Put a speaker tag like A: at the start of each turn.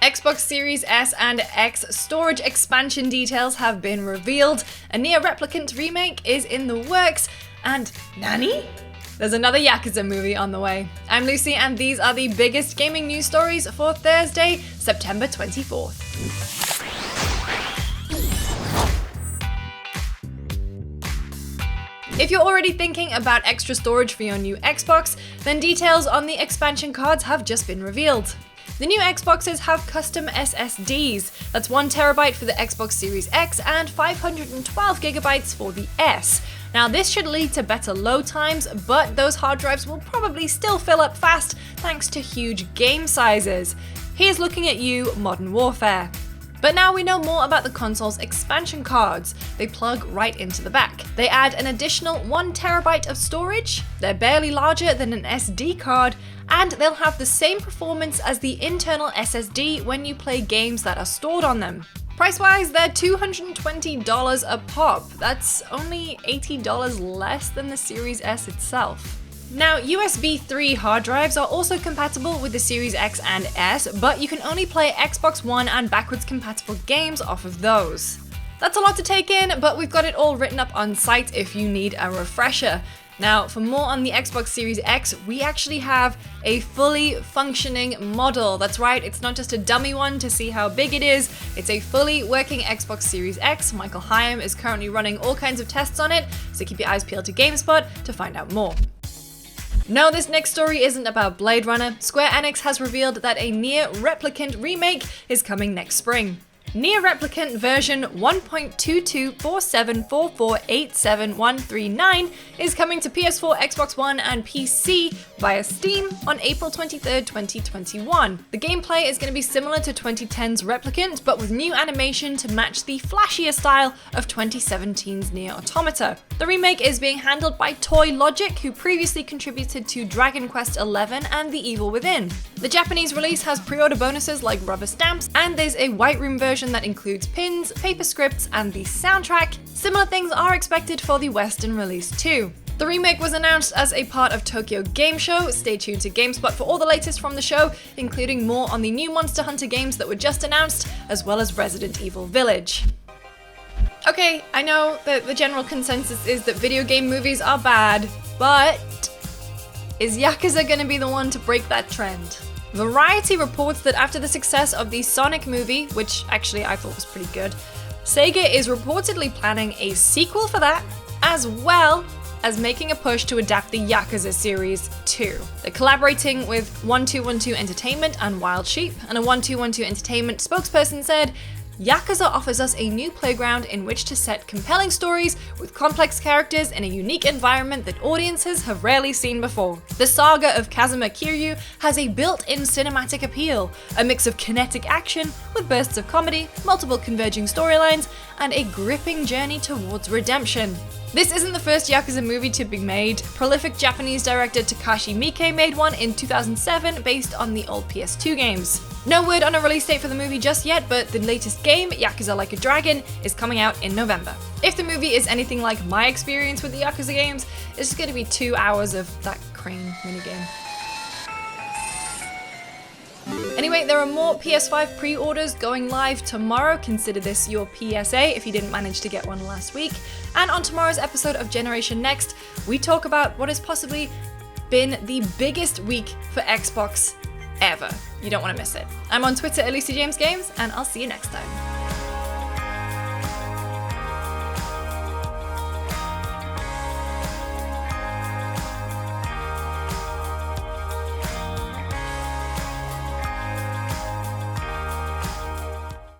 A: Xbox Series S and X storage expansion details have been revealed, a Nier Replicant remake is in the works, and Nani? There's another Yakuza movie on the way. I'm Lucy, and these are the biggest gaming news stories for Thursday, September 24th. If you're already thinking about extra storage for your new Xbox, then details on the expansion cards have just been revealed. The new Xboxes have custom SSDs, that's 1TB for the Xbox Series X and 512GB for the S. Now this should lead to better load times, but those hard drives will probably still fill up fast thanks to huge game sizes. Here's looking at you, Modern Warfare. But now we know more about the console's expansion cards. They plug right into the back. They add an additional 1TB of storage, they're barely larger than an SD card, and they'll have the same performance as the internal SSD when you play games that are stored on them. Price-wise, they're $220 a pop. That's only $80 less than the Series S itself. Now, USB 3 hard drives are also compatible with the Series X and S, but you can only play Xbox One and backwards compatible games off of those. That's a lot to take in, but we've got it all written up on site if you need a refresher. Now, for more on the Xbox Series X, we actually have a fully functioning model. That's right, it's not just a dummy one to see how big it is, it's a fully working Xbox Series X. Michael Hyam is currently running all kinds of tests on it, so keep your eyes peeled to GameSpot to find out more. No, this next story isn't about Blade Runner. Square Enix has revealed that a Nier Replicant remake is coming next spring. Nier Replicant version 1.22474487139 is coming to PS4, Xbox One, and PC via Steam on April 23rd, 2021. The gameplay is going to be similar to 2010's Replicant, but with new animation to match the flashier style of 2017's Nier Automata. The remake is being handled by Toy Logic, who previously contributed to Dragon Quest XI and The Evil Within. The Japanese release has pre-order bonuses like rubber stamps, and there's a White Room version that includes pins, paper scripts, and the soundtrack. Similar things are expected for the Western release too. The remake was announced as a part of Tokyo Game Show. Stay tuned to GameSpot for all the latest from the show, including more on the new Monster Hunter games that were just announced, as well as Resident Evil Village. Okay, I know that the general consensus is that video game movies are bad, but is Yakuza gonna be the one to break that trend? Variety reports that after the success of the Sonic movie, which actually I thought was pretty good, Sega is reportedly planning a sequel for that, as well as making a push to adapt the Yakuza series too. They're collaborating with 1212 Entertainment and Wild Sheep, and a 1212 Entertainment spokesperson said, Yakuza offers us a new playground in which to set compelling stories with complex characters in a unique environment that audiences have rarely seen before. The saga of Kazuma Kiryu has a built-in cinematic appeal, a mix of kinetic action with bursts of comedy, multiple converging storylines, and a gripping journey towards redemption. This isn't the first Yakuza movie to be made. Prolific Japanese director Takashi Miike made one in 2007 based on the old PS2 games. No word on a release date for the movie just yet, but the latest game, Yakuza Like a Dragon, is coming out in November. If the movie is anything like my experience with the Yakuza games, it's just going to be 2 hours of that crane minigame. Anyway, there are more PS5 pre-orders going live tomorrow. Consider this your PSA if you didn't manage to get one last week. And on tomorrow's episode of Generation Next, we talk about what has possibly been the biggest week for Xbox ever. You don't want to miss it. I'm on Twitter at LucyJamesGames, and I'll see you next time.